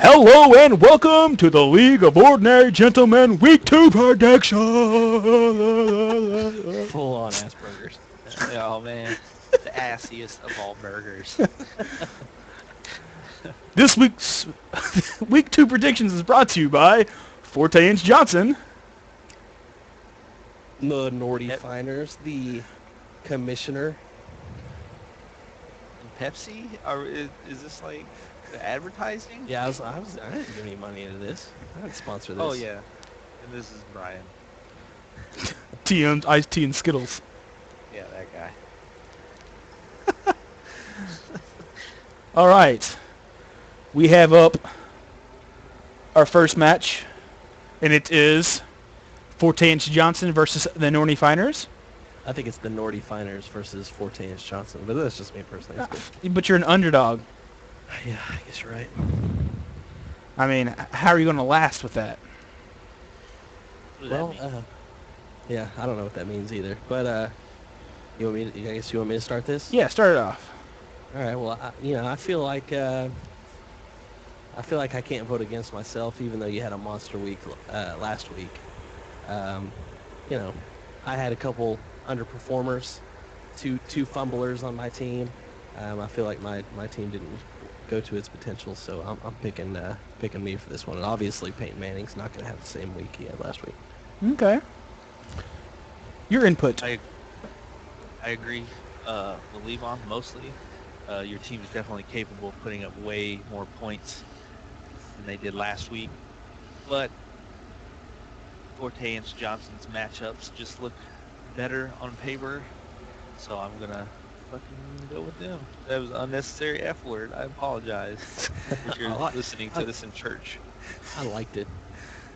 Hello and welcome to the League of Ordinary Gentlemen Week 2 prediction. Full on ass burgers. Oh man, the assiest of all burgers. This week's Week 2 predictions is brought to you by Forte and Johnson. The Nordy Yep. Finers, the commissioner. And Pepsi? Is this like advertising? Yeah, I didn't give any money into this. I didn't sponsor this. Oh yeah. And this is Brian. TM's Iced Tea and Skittles. Yeah, that guy. All right. We have up our first match, and it is Forte and Johnson versus the Nordy Finers. I think it's the Nordy Finers versus Forte and Johnson, but that's just me personally. It's good. But you're an underdog. Yeah, I guess you're right. I mean, how are you going to last with that? What does that Well, mean? yeah, I don't know what that means either. But you want me? I guess you want me to start this? Yeah, start it off. All right. Well, I feel like I can't vote against myself, even though you had a monster week last week. I had a couple underperformers, two fumblers on my team. I feel like my team didn't go to its potential, so I'm picking me for this one. And obviously, Peyton Manning's not going to have the same week he had last week. Okay. Your input. I agree with Levon mostly. Your team is definitely capable of putting up way more points than they did last week. But Forte and Johnson's matchups just look better on paper. So I'm going to fucking go with them. That was an unnecessary F word. I apologize if you're listening to this in church. I liked it.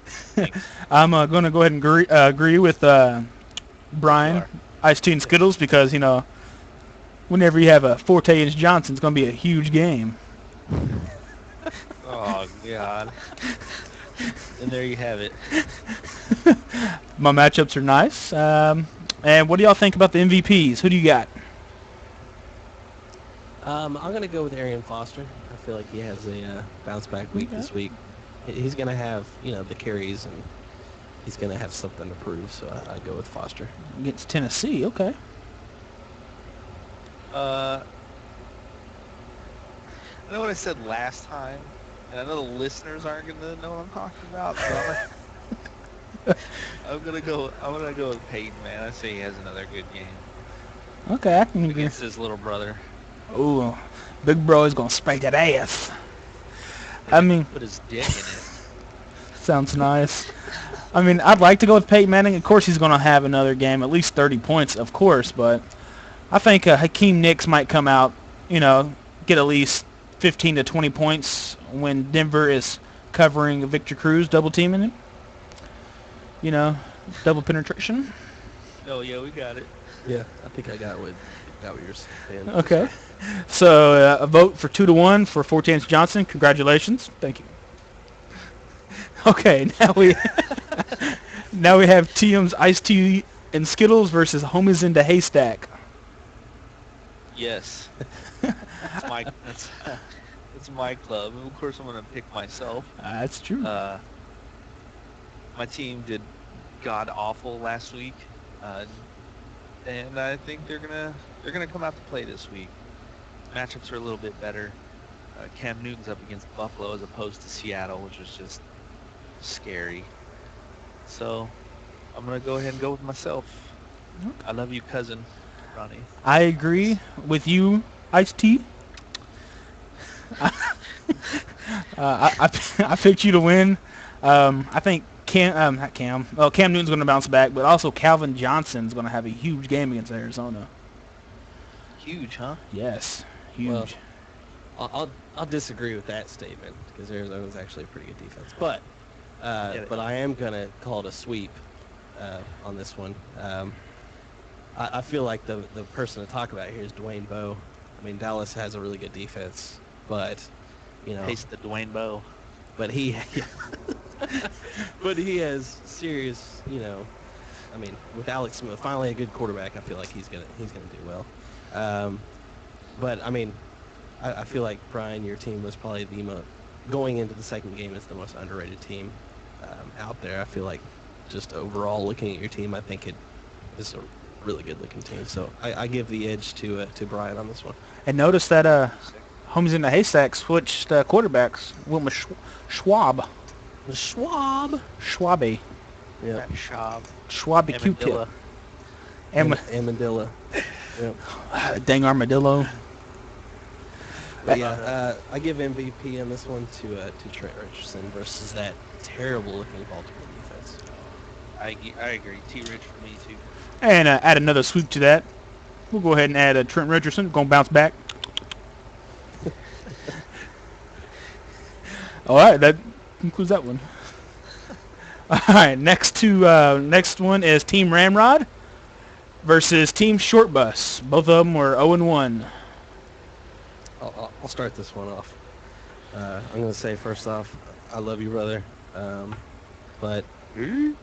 Thanks. I'm going to go ahead and agree with Brian, Sure. Ice Tea and Skittles, because, whenever you have a Forte and Johnson, it's going to be a huge game. Oh, God. And there you have it. My matchups are nice. And what do y'all think about the MVPs? Who do you got? I'm going to go with Arian Foster. I feel like he has a bounce back week this week. He's going to have, the carries, and he's going to have something to prove, so I go with Foster. Against Tennessee, okay. I know what I said last time, and I know the listeners aren't gonna know what I'm talking about. So I'm gonna go with Peyton, man. I say he has another good game Okay, I can agree. against his little brother. Ooh, big bro is going to spank that ass. I mean, Put his dick in it. sounds nice. I mean, I'd like to go with Peyton Manning. Of course, he's going to have another game, at least 30 points, of course. But I think Hakeem Nicks might come out, get at least 15 to 20 points when Denver is covering Victor Cruz, double teaming him. Double penetration. Oh yeah, we got it. Yeah, I think I got what you're saying. Okay. So a vote for 2-1 for Forte and Johnson. Congratulations. Thank you. Okay, now we have TM's Iced Tea and Skittles versus Homies in the Haystack. Yes. That's my club. Of course, I'm gonna pick myself. That's true. My team did god awful last week, and I think they're gonna come out to play this week. Matchups are a little bit better. Cam Newton's up against Buffalo as opposed to Seattle, which was just scary. So I'm gonna go ahead and go with myself. Okay. I love you, cousin Ronnie. I agree with you, Iced Tea. I picked you to win. I think Cam Newton's going to bounce back, but also Calvin Johnson's going to have a huge game against Arizona. Huge, huh? Yes, huge. Well, I'll disagree with that statement because Arizona's actually a pretty good defense. But I am going to call it a sweep on this one. I feel like the person to talk about here is Dwayne Bowe. I mean, Dallas has a really good defense, but Taste the Dwayne Bowe. but he has serious, I mean, with Alex Smith, finally a good quarterback, I feel like he's gonna do well. But I mean, I feel like Brian, your team was probably going into the second game is the most underrated team out there. I feel like just overall looking at your team, I think it is a really good looking team. So I give the edge to Brian on this one. And notice that homies in the haystack switched quarterbacks. Went with Schwab. Schwabe. Yeah. Schwabe Q-tip. Amandilla. Yep. Dang armadillo. But yeah, I give MVP on this one to Trent Richardson versus that terrible-looking Baltimore defense. I agree. T-Rich for me, too. And add another sweep to that. We'll go ahead and add Trent Richardson. Going to bounce back. All right, that concludes that one. All right, next one is Team Ramrod versus Team Short Bus. Both of them were 0-1. I'll start this one off. I'm going to say first off, I love you, brother. But it's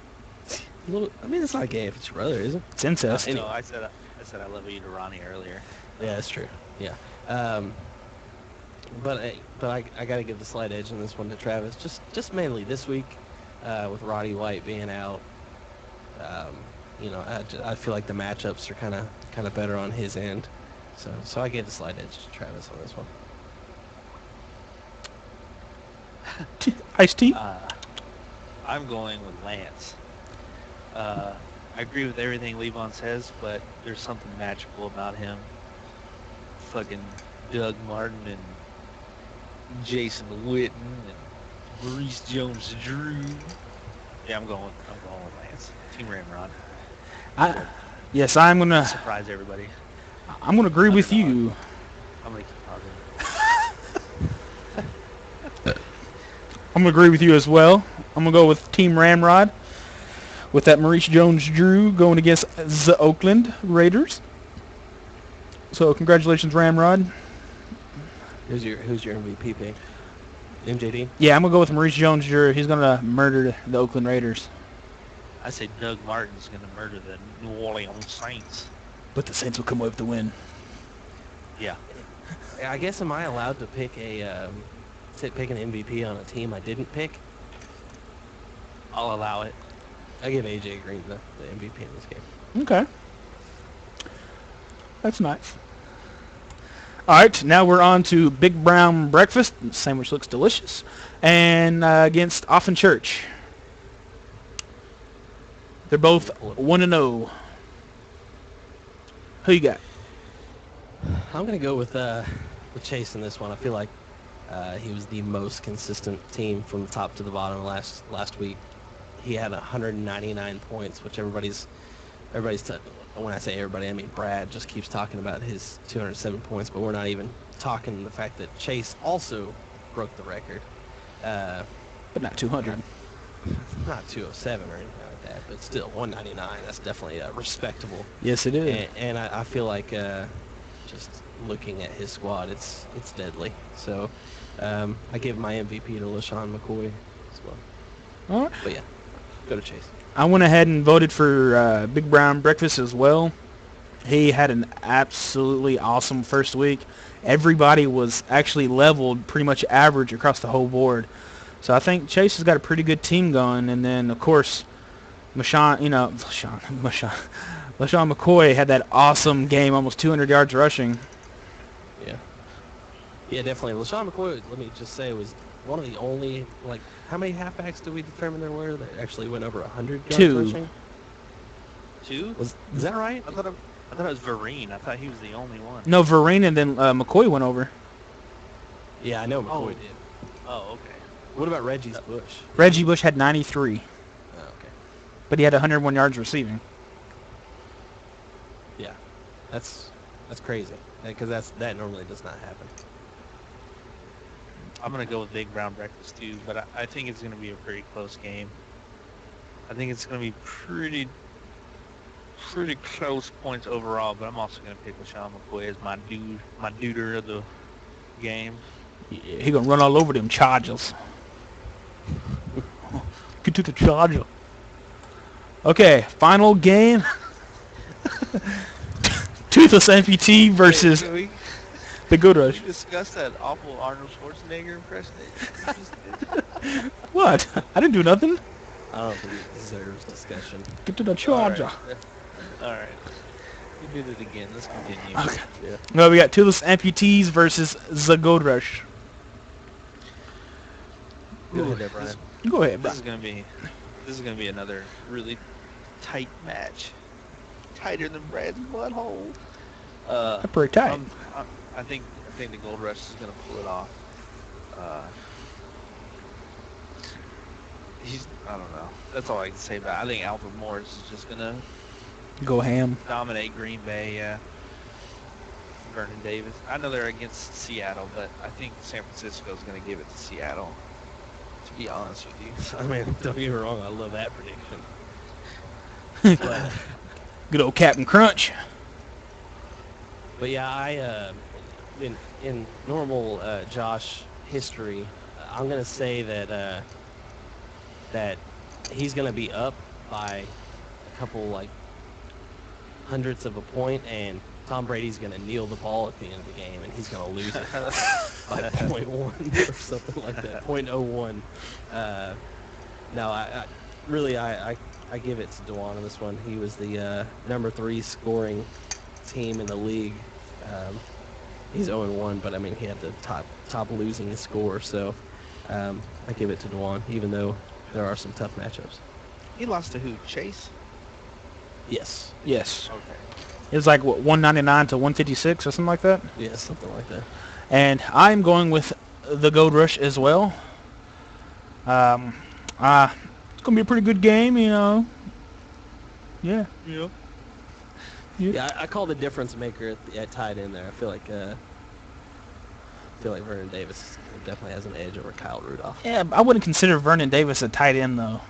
not gay if it's your brother, is it? It's incest. No, I said I love you to Ronnie earlier. Yeah, that's true. Yeah. But I got to give the slight edge on this one to Travis. Just mainly this week, with Roddy White being out. I feel like the matchups are kind of better on his end. So I gave the slight edge to Travis on this one. Iced tea? I'm going with Lance. I agree with everything Levon says, but there's something magical about him. Fucking Doug Martin and Jason Witten and Maurice Jones-Drew. Yeah, I'm going with Lance. Team Ramrod. Yes, I'm gonna surprise everybody. I'm gonna agree with you. I'm gonna keep positive. I'm gonna agree with you as well. I'm gonna go with Team Ramrod with that Maurice Jones-Drew going against the Oakland Raiders. So congratulations, Ramrod. Who's your MVP pick? MJD? Yeah, I'm gonna go with Maurice Jones-Drew. He's gonna murder the Oakland Raiders. I say Doug Martin's gonna murder the New Orleans Saints. But the Saints will come away with the win. Yeah. I guess am I allowed to pick an MVP on a team I didn't pick? I'll allow it. I give AJ Green the MVP in this game. Okay. That's nice. All right, now we're on to Big Brown Breakfast, sandwich looks delicious, and against Offen Church. They're both 1-0. Who you got? I'm gonna go with Chase in this one. I feel like he was the most consistent team from the top to the bottom last week. He had 199 points, which everybody's when I say everybody, I mean Brad just keeps talking about his 207 points, but we're not even talking the fact that Chase also broke the record. But not 200. Not 207 or anything like that, but still 199. That's definitely respectable. Yes, it is. And I feel like just looking at his squad, it's deadly. So I give my MVP to LaShawn McCoy as well. All right. But yeah, go to Chase. I went ahead and voted for Big Brown Breakfast as well. He had an absolutely awesome first week. Everybody was actually leveled pretty much average across the whole board. So I think Chase has got a pretty good team going. And then, of course, LaShawn McCoy had that awesome game, almost 200 yards rushing. Yeah, definitely. LaShawn McCoy, let me just say, was one of the only, how many halfbacks did we determine there were that actually went over 100 yards rushing? Two? Is that right? I thought it was Vereen. I thought he was the only one. No, Vereen and then McCoy went over. Yeah, I know McCoy did. Oh, okay. What about Reggie's Bush? Reggie Bush had 93. Oh, okay. But he had 101 yards receiving. Yeah, that's crazy because that normally does not happen. I'm going to go with Big Brown Breakfast too, but I think it's going to be a pretty close game. I think it's going to be pretty close points overall, but I'm also going to pick LaShawn McCoy as my duder of the game. Yeah, he going to run all over them Chargers. Get to the Charger. Okay, final game. Toothless Amputee versus The Gold We Rush. discussed that awful Arnold Schwarzenegger impression that you just did. What? I didn't do nothing. I don't think it deserves discussion. Get to the All charger. right. All right. You did it again. Let's continue. Okay. Yeah. No, we got Toothless Amputees versus the Gold Rush. Go ahead there, Brian. Go ahead, bro. This is gonna be another really tight match. Tighter than Brad's butthole. Pretty tight. I think the Gold Rush is gonna pull it off. I don't know. That's all I can say about it. I think Alfred Morris is just gonna Go ham. dominate Green Bay. Vernon Davis. I know they're against Seattle, but I think San Francisco is gonna give it to Seattle. To be honest with you. I mean, don't get me wrong. I love that prediction. But, Good old Captain Crunch. but yeah, I in normal Josh history, I'm gonna say that that he's gonna be up by a couple like hundredths of a point, and Tom Brady's gonna kneel the ball at the end of the game, and he's gonna lose it by 0.1 or something like that, 0.01. No, I really give it to Dewan on this one. He was the number 3 scoring team in the league. He's 0-1, but I mean he had the top losing score, so I give it to Dewan, even though there are some tough matchups. He lost to who? Chase? Yes. Yes. Okay. It was like, what, 199 to 156 or something like that? Yeah, something like that. And I'm going with the Gold Rush as well. It's going to be a pretty good game, you know. Yeah. Yeah. Yeah, I call the difference maker at tight end there. I feel like Vernon Davis definitely has an edge over Kyle Rudolph. Yeah, I wouldn't consider Vernon Davis a tight end, though.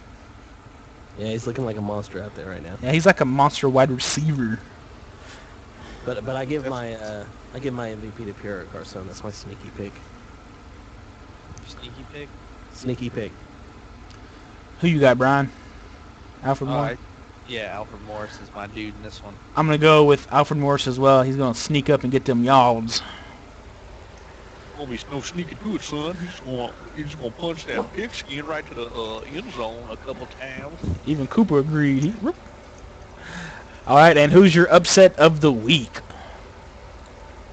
Yeah, he's looking like a monster out there right now. Yeah, he's like a monster wide receiver. But I give my MVP to Pierre Garcon. That's my sneaky pick. Sneaky pick. Sneaky pick. Who you got, Brian? Alfred Morris? Yeah, Alfred Morris is my dude in this one. I'm going to go with Alfred Morris as well. He's going to sneak up and get them yards. Gonna be no sneaky good, son. He's gonna punch that pigskin right to the end zone a couple times. Even Cooper agreed. All right, and who's your upset of the week?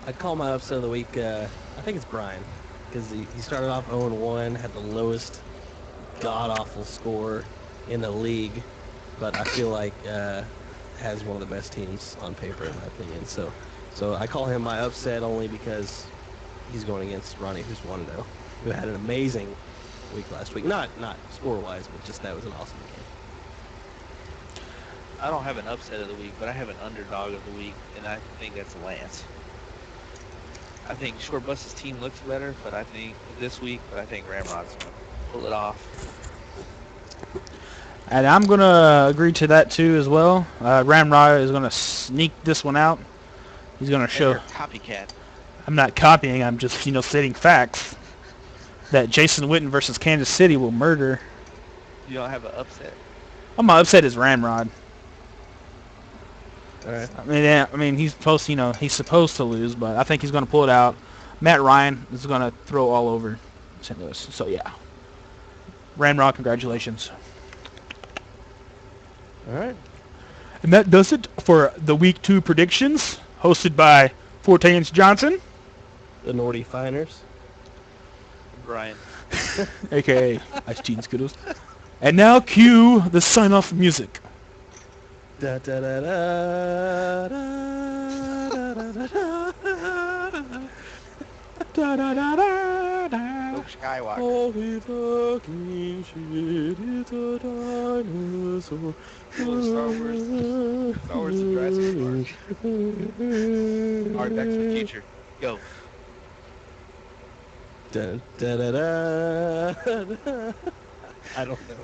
I'd call my upset of the week. I think it's Brian, because he started off 0-1, had the lowest god-awful score in the league, but I feel like has one of the best teams on paper, in my opinion. So I call him my upset only because he's going against Ronnie, who's 1-0, who had an amazing week last week. Not score-wise, but just that was an awesome game. I don't have an upset of the week, but I have an underdog of the week, and I think that's Lance. I think Short Bus's team looks better, but I think Ramrod's gonna pull it off. And I'm going to agree to that, too, as well. Ramrod is going to sneak this one out. He's going to show... Copycat. I'm not copying. I'm just, stating facts. That Jason Witten versus Kansas City will murder. You don't have an upset? Oh, my upset is Ramrod. All right. I mean, he's supposed to lose, but I think he's going to pull it out. Matt Ryan is going to throw all over St. Louis. So, yeah. Ramrod, congratulations. All right. And that does it for the Week 2 predictions, hosted by Forte and Johnson, The Nordy Finers. Brian. a.k.a. Ice Tea and Skittles. And now cue the sign-off music. Da da da da da da da Da, da, da, da, da. Luke Skywalker. Holy fucking shit, it's a dinosaur. Star Wars and Jurassic Park. Alright, Back to the Future. Go. Da da da da. I don't know.